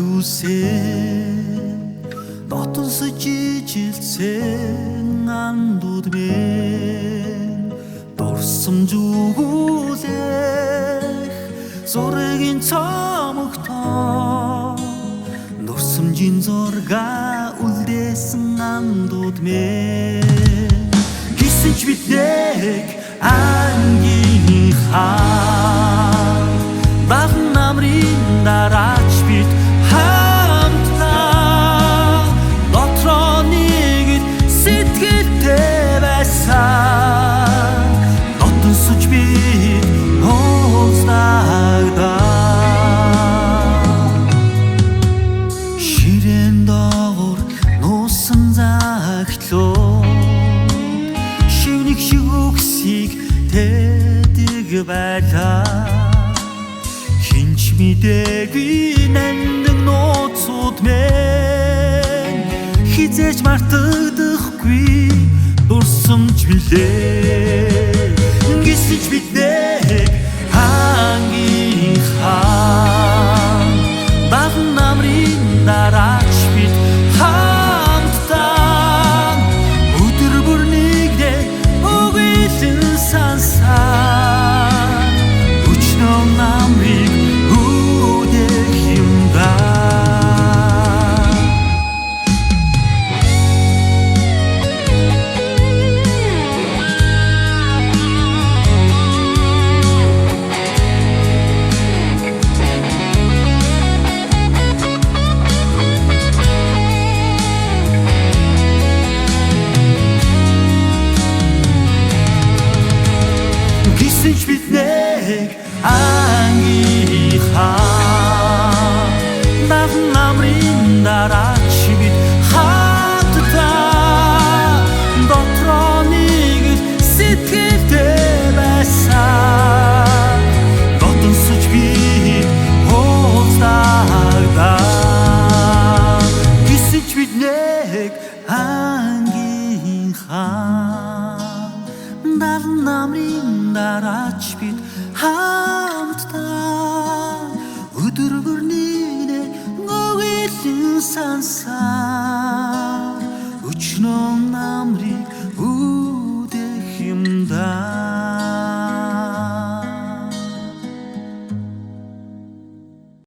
Түсэн дотонс жижилсэн андууд мен дурсамж өгүүлэх зургийн цомогтоо нурсамжийн зурга үлдээсэн андууд мен гисэн ч биднийг ангийнхаа баг намрын дараач бид хамтлаа дотроо нэгд сэтгэлтэй байсан дотносч бид уулздагдаа ширээн доогуур нуусан загтлоо шивник шиг үгсийг тэдэг байлаа хинч мэдээгүй нандин нууцуд мэн хизээж мартагдахгүй дурсамж билээ гисэж биднийг ангийнхаа